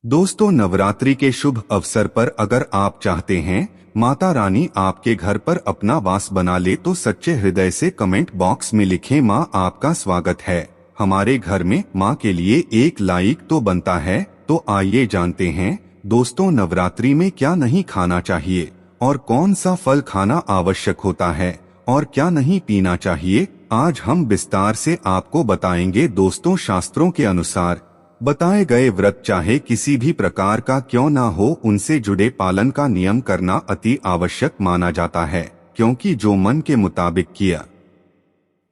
दोस्तों, नवरात्रि के शुभ अवसर पर अगर आप चाहते हैं माता रानी आपके घर पर अपना वास बना ले तो सच्चे हृदय से कमेंट बॉक्स में लिखें माँ आपका स्वागत है। हमारे घर में माँ के लिए एक लाइक तो बनता है। तो आइए जानते हैं दोस्तों, नवरात्रि में क्या नहीं खाना चाहिए और कौन सा फल खाना आवश्यक होता है और क्या नहीं पीना चाहिए। आज हम विस्तार से आपको बताएंगे। दोस्तों, शास्त्रों के अनुसार बताए गए व्रत चाहे किसी भी प्रकार का क्यों ना हो, उनसे जुड़े पालन का नियम करना अति आवश्यक माना जाता है, क्योंकि जो मन के मुताबिक किया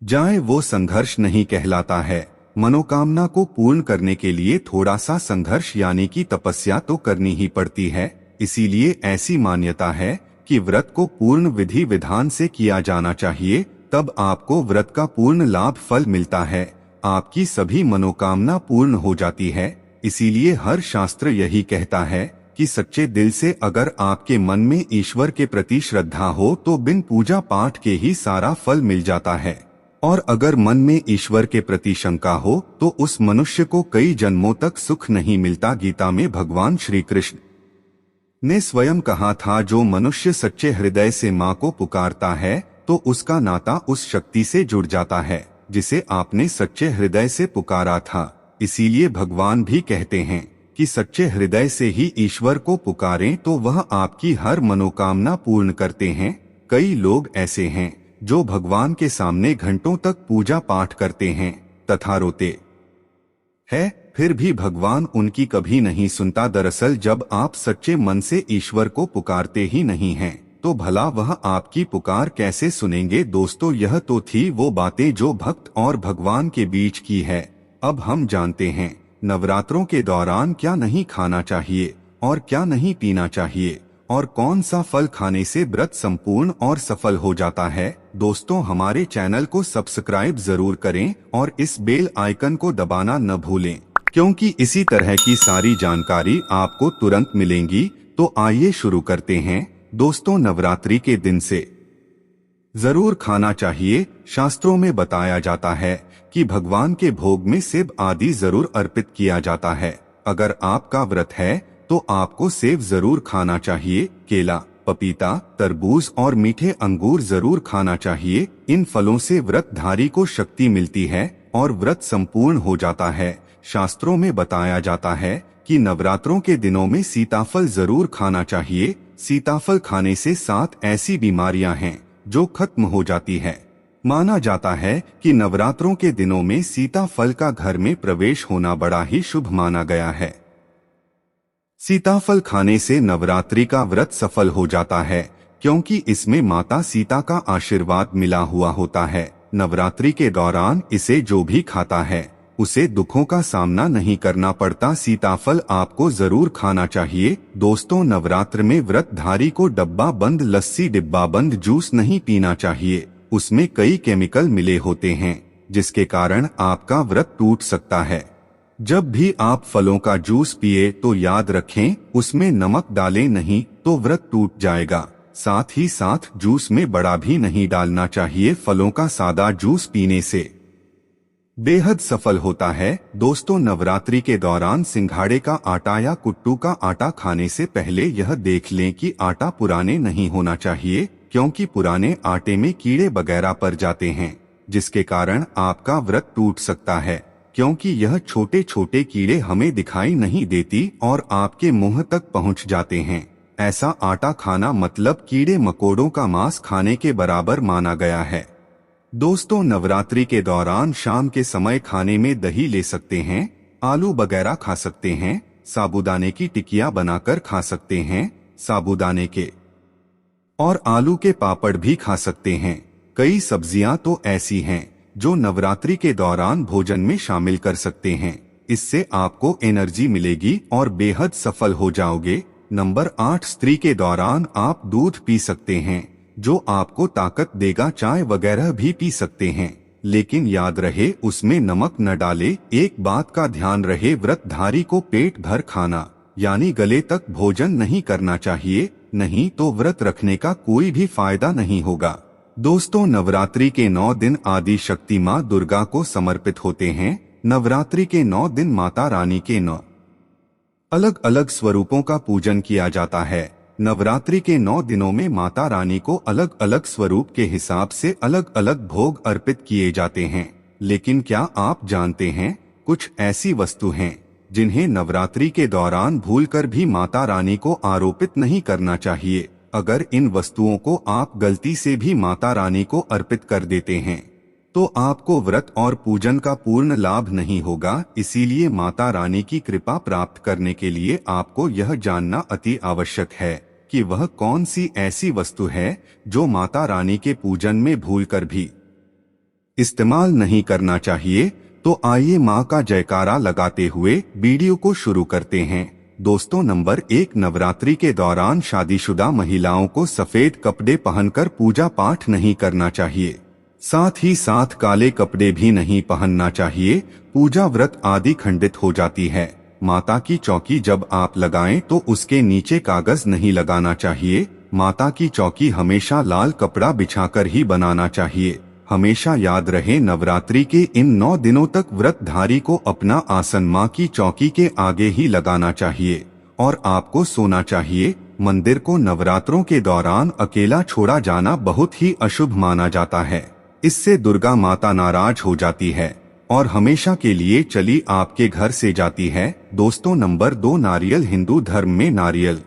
जाए वो संघर्ष नहीं कहलाता है। मनोकामना को पूर्ण करने के लिए थोड़ा सा संघर्ष यानी कि तपस्या तो करनी ही पड़ती है। इसीलिए ऐसी मान्यता है कि व्रत को पूर्ण विधि विधान से किया जाना चाहिए, तब आपको व्रत का पूर्ण लाभ फल मिलता है, आपकी सभी मनोकामना पूर्ण हो जाती है। इसीलिए हर शास्त्र यही कहता है कि सच्चे दिल से अगर आपके मन में ईश्वर के प्रति श्रद्धा हो तो बिन पूजा पाठ के ही सारा फल मिल जाता है, और अगर मन में ईश्वर के प्रति शंका हो तो उस मनुष्य को कई जन्मों तक सुख नहीं मिलता। गीता में भगवान श्री कृष्ण ने स्वयं कहा था, जो मनुष्य सच्चे हृदय से माँ को पुकारता है तो उसका नाता उस शक्ति से जुड़ जाता है जिसे आपने सच्चे हृदय से पुकारा था। इसीलिए भगवान भी कहते हैं कि सच्चे हृदय से ही ईश्वर को पुकारें तो वह आपकी हर मनोकामना पूर्ण करते हैं। कई लोग ऐसे हैं जो भगवान के सामने घंटों तक पूजा पाठ करते हैं तथा रोते हैं, फिर भी भगवान उनकी कभी नहीं सुनता। दरअसल जब आप सच्चे मन से ईश्वर को पुकारते ही नहीं हैं तो भला वह आपकी पुकार कैसे सुनेंगे। दोस्तों, यह तो थी वो बातें जो भक्त और भगवान के बीच की है। अब हम जानते हैं नवरात्रों के दौरान क्या नहीं खाना चाहिए और क्या नहीं पीना चाहिए और कौन सा फल खाने से व्रत संपूर्ण और सफल हो जाता है। दोस्तों, हमारे चैनल को सब्सक्राइब जरूर करें और इस बेल आइकन को दबाना न भूलें, क्योंकि इसी तरह की सारी जानकारी आपको तुरंत मिलेंगी। तो आइए शुरू करते हैं। दोस्तों, नवरात्रि के दिन से जरूर खाना चाहिए। शास्त्रों में बताया जाता है कि भगवान के भोग में सेब आदि जरूर अर्पित किया जाता है। अगर आपका व्रत है तो आपको सेब जरूर खाना चाहिए। केला, पपीता, तरबूज और मीठे अंगूर जरूर खाना चाहिए। इन फलों से व्रतधारी को शक्ति मिलती है और व्रत संपूर्ण हो जाता है। शास्त्रों में बताया जाता है कि नवरात्रों के दिनों में सीताफल जरूर खाना चाहिए। सीताफल खाने से 7 ऐसी बीमारियां हैं जो खत्म हो जाती है। माना जाता है कि नवरात्रों के दिनों में सीताफल का घर में प्रवेश होना बड़ा ही शुभ माना गया है। सीताफल खाने से नवरात्रि का व्रत सफल हो जाता है, क्योंकि इसमें माता सीता का आशीर्वाद मिला हुआ होता है। नवरात्रि के दौरान इसे जो भी खाता है उसे दुखों का सामना नहीं करना पड़ता। सीताफल आपको जरूर खाना चाहिए। दोस्तों, नवरात्र में व्रतधारी को डब्बा बंद लस्सी, डिब्बा बंद जूस नहीं पीना चाहिए। उसमें कई केमिकल मिले होते हैं जिसके कारण आपका व्रत टूट सकता है। जब भी आप फलों का जूस पिए तो याद रखें उसमें नमक डालें, नहीं तो व्रत टूट जाएगा। साथ ही साथ जूस में बड़ा भी नहीं डालना चाहिए। फलों का सादा जूस पीने से बेहद सफल होता है। दोस्तों, नवरात्रि के दौरान सिंघाड़े का आटा या कुट्टू का आटा खाने से पहले यह देख लें कि आटा पुराने नहीं होना चाहिए, क्योंकि पुराने आटे में कीड़े वगैरह पड़ जाते हैं जिसके कारण आपका व्रत टूट सकता है, क्योंकि यह छोटे छोटे कीड़े हमें दिखाई नहीं देती और आपके मुंह तक पहुंच जाते हैं। ऐसा आटा खाना मतलब कीड़े मकोड़ों का मांस खाने के बराबर माना गया है। दोस्तों, नवरात्रि के दौरान शाम के समय खाने में दही ले सकते हैं, आलू वगैरह खा सकते हैं, साबूदाने की टिकिया बनाकर खा सकते हैं, साबूदाने के और आलू के पापड़ भी खा सकते हैं। कई सब्जियां तो ऐसी हैं जो नवरात्रि के दौरान भोजन में शामिल कर सकते हैं। इससे आपको एनर्जी मिलेगी और बेहद सफल हो जाओगे। नंबर 8, स्त्री के दौरान आप दूध पी सकते हैं जो आपको ताकत देगा। चाय वगैरह भी पी सकते हैं, लेकिन याद रहे उसमें नमक न डाले। एक बात का ध्यान रहे, व्रतधारी को पेट भर खाना यानी गले तक भोजन नहीं करना चाहिए, नहीं तो व्रत रखने का कोई भी फायदा नहीं होगा। दोस्तों, नवरात्रि के 9 दिन आदि शक्ति माँ दुर्गा को समर्पित होते हैं। नवरात्रि के 9 दिन माता रानी के 9 अलग अलग स्वरूपों का पूजन किया जाता है। नवरात्रि के 9 दिनों में माता रानी को अलग अलग स्वरूप के हिसाब से अलग अलग भोग अर्पित किए जाते हैं। लेकिन क्या आप जानते हैं, कुछ ऐसी वस्तु हैं जिन्हें नवरात्रि के दौरान भूलकर भी माता रानी को आरोपित नहीं करना चाहिए। अगर इन वस्तुओं को आप गलती से भी माता रानी को अर्पित कर देते हैं तो आपको व्रत और पूजन का पूर्ण लाभ नहीं होगा। इसीलिए माता रानी की कृपा प्राप्त करने के लिए आपको यह जानना अति आवश्यक है कि वह कौन सी ऐसी वस्तु है जो माता रानी के पूजन में भूलकर भी इस्तेमाल नहीं करना चाहिए। तो आइए माँ का जयकारा लगाते हुए वीडियो को शुरू करते हैं। दोस्तों, नंबर 1, नवरात्रि के दौरान शादीशुदा महिलाओं को सफेद कपड़े पहनकर पूजा पाठ नहीं करना चाहिए। साथ ही साथ काले कपड़े भी नहीं पहनना चाहिए। पूजा व्रत आदि खंडित हो जाती है। माता की चौकी जब आप लगाएं तो उसके नीचे कागज नहीं लगाना चाहिए। माता की चौकी हमेशा लाल कपड़ा बिछाकर ही बनाना चाहिए। हमेशा याद रहे, नवरात्रि के इन 9 दिनों तक व्रतधारी को अपना आसन माँ की चौकी के आगे ही लगाना चाहिए और आपको सोना चाहिए। मंदिर को नवरात्रों के दौरान अकेला छोड़ा जाना बहुत ही अशुभ माना जाता है। इससे दुर्गा माता नाराज हो जाती है और हमेशा के लिए चली आपके घर से जाती है। दोस्तों, नंबर 2, नारियल। हिंदू धर्म में नारियल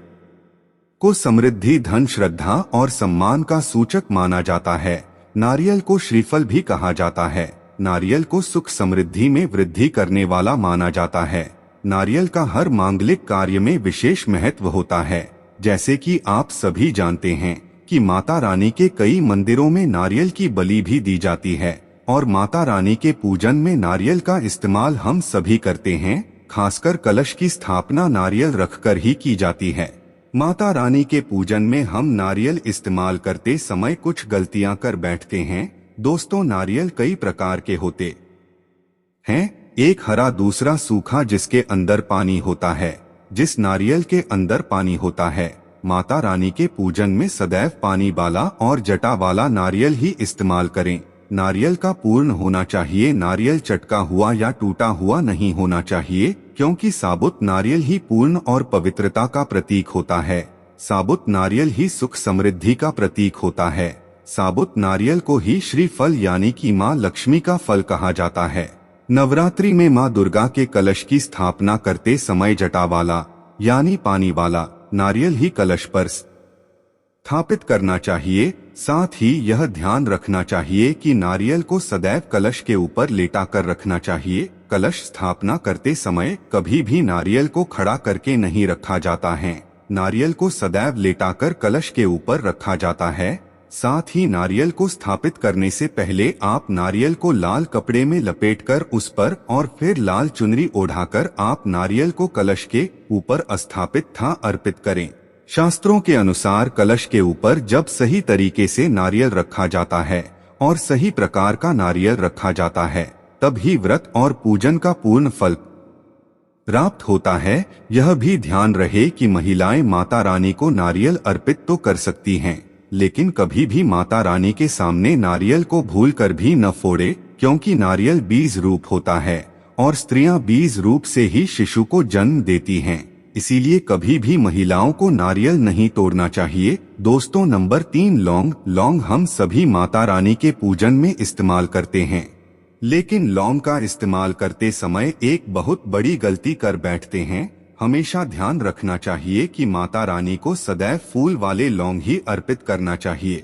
को समृद्धि, धन, श्रद्धा और सम्मान का सूचक माना जाता है। नारियल को श्रीफल भी कहा जाता है। नारियल को सुख समृद्धि में वृद्धि करने वाला माना जाता है। नारियल का हर मांगलिक कार्य में विशेष महत्व होता है। जैसे कि आप सभी जानते हैं कि माता रानी के कई मंदिरों में नारियल की बलि भी दी जाती है और माता रानी के पूजन में नारियल का इस्तेमाल हम सभी करते हैं। खासकर कलश की स्थापना नारियल रखकर ही की जाती है। माता रानी के पूजन में हम नारियल इस्तेमाल करते समय कुछ गलतियां कर बैठते हैं। दोस्तों, नारियल कई प्रकार के होते हैं। एक हरा, दूसरा सूखा जिसके अंदर पानी होता है। जिस नारियल के अंदर पानी होता है, माता रानी के पूजन में सदैव पानी वाला और जटा वाला नारियल ही इस्तेमाल करें। नारियल का पूर्ण होना चाहिए। नारियल चटका हुआ या टूटा हुआ नहीं होना चाहिए, क्योंकि साबुत नारियल ही पूर्ण और पवित्रता का प्रतीक होता है। साबुत नारियल ही सुख समृद्धि का प्रतीक होता है। साबुत नारियल को ही श्री फल यानी कि माँ लक्ष्मी का फल कहा जाता है। नवरात्रि में माँ दुर्गा के कलश की स्थापना करते समय जटा वाला यानी पानी वाला नारियल ही कलश पर स्थापित करना चाहिए। साथ ही यह ध्यान रखना चाहिए कि नारियल को सदैव कलश के ऊपर लेटा कर रखना चाहिए। कलश स्थापना करते समय कभी भी नारियल को खड़ा करके नहीं रखा जाता है। नारियल को सदैव लेटाकर कलश के ऊपर रखा जाता है। साथ ही नारियल को स्थापित करने से पहले आप नारियल को लाल कपड़े में लपेटकर उस पर और फिर लाल चुनरी ओढ़ाकर आप नारियल को कलश के ऊपर स्थापित अर्पित करें। शास्त्रों के अनुसार कलश के ऊपर जब सही तरीके से नारियल रखा जाता है और सही प्रकार का नारियल रखा जाता है, तब ही व्रत और पूजन का पूर्ण फल प्राप्त होता है। यह भी ध्यान रहे कि महिलाएं माता रानी को नारियल अर्पित तो कर सकती हैं, लेकिन कभी भी माता रानी के सामने नारियल को भूलकर भी न फोड़े, क्योंकि नारियल बीज रूप होता है और स्त्रियां बीज रूप से ही शिशु को जन्म देती हैं। इसीलिए कभी भी महिलाओं को नारियल नहीं तोड़ना चाहिए। दोस्तों, नंबर 3, लौंग। लौंग हम सभी माता रानी के पूजन में इस्तेमाल करते हैं, लेकिन लौंग का इस्तेमाल करते समय एक बहुत बड़ी गलती कर बैठते हैं। हमेशा ध्यान रखना चाहिए कि माता रानी को सदैव फूल वाले लौंग ही अर्पित करना चाहिए।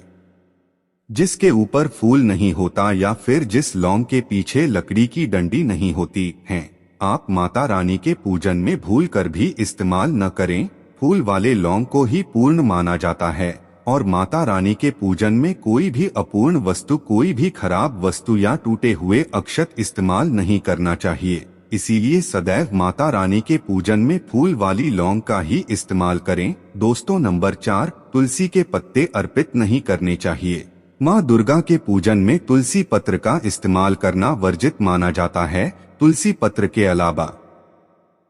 जिसके ऊपर फूल नहीं होता या फिर जिस लौंग के पीछे लकड़ी की डंडी नहीं होती है, आप माता रानी के पूजन में भूल कर भी इस्तेमाल न करें। फूल वाले लौंग को ही पूर्ण माना जाता है और माता रानी के पूजन में कोई भी अपूर्ण वस्तु, कोई भी खराब वस्तु या टूटे हुए अक्षत इस्तेमाल नहीं करना चाहिए। इसीलिए सदैव माता रानी के पूजन में फूल वाली लौंग का ही इस्तेमाल करें। दोस्तों, नंबर 4, तुलसी के पत्ते अर्पित नहीं करने चाहिए। माँ दुर्गा के पूजन में तुलसी पत्र का इस्तेमाल करना वर्जित माना जाता है। तुलसी पत्र के अलावा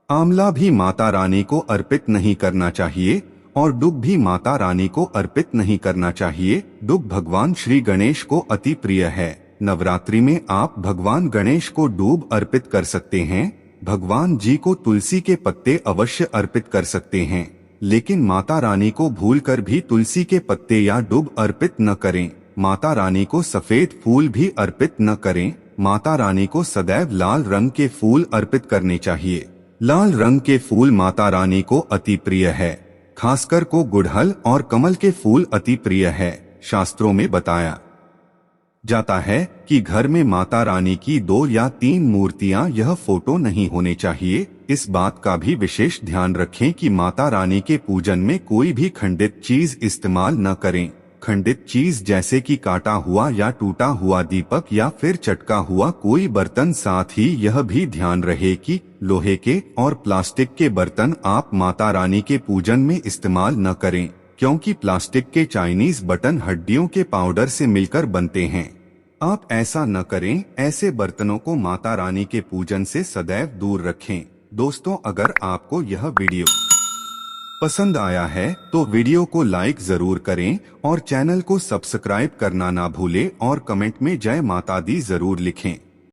आंवला भी माता रानी को अर्पित नहीं करना चाहिए और दूब भी माता रानी को अर्पित नहीं करना चाहिए। दूब भगवान श्री गणेश को अति प्रिय है। नवरात्रि में आप भगवान गणेश को दूब अर्पित कर सकते हैं। भगवान जी को तुलसी के पत्ते अवश्य अर्पित कर सकते हैं, लेकिन माता रानी को भूलकर भी तुलसी के पत्ते या दूब अर्पित न करें। माता रानी को सफेद फूल भी अर्पित न करें। माता रानी को सदैव लाल रंग के फूल अर्पित करने चाहिए। लाल रंग के फूल माता रानी को अति प्रिय है। खासकर को गुड़हल और कमल के फूल अति प्रिय है। शास्त्रों में बताया जाता है कि घर में माता रानी की 2 या 3 मूर्तियां, यह फोटो नहीं होने चाहिए। इस बात का भी विशेष ध्यान रखें कि माता रानी के पूजन में कोई भी खंडित चीज इस्तेमाल न करें। खंडित चीज जैसे कि काटा हुआ या टूटा हुआ दीपक या फिर चटका हुआ कोई बर्तन। साथ ही यह भी ध्यान रहे कि लोहे के और प्लास्टिक के बर्तन आप माता रानी के पूजन में इस्तेमाल न करें, क्योंकि प्लास्टिक के चाइनीज बटन हड्डियों के पाउडर से मिलकर बनते हैं। आप ऐसा न करें। ऐसे बर्तनों को माता रानी के पूजन से सदैव दूर रखें। दोस्तों, अगर आपको यह वीडियो पसंद आया है तो वीडियो को लाइक जरूर करें और चैनल को सब्सक्राइब करना ना भूलें और कमेंट में जय माता दी जरूर लिखें।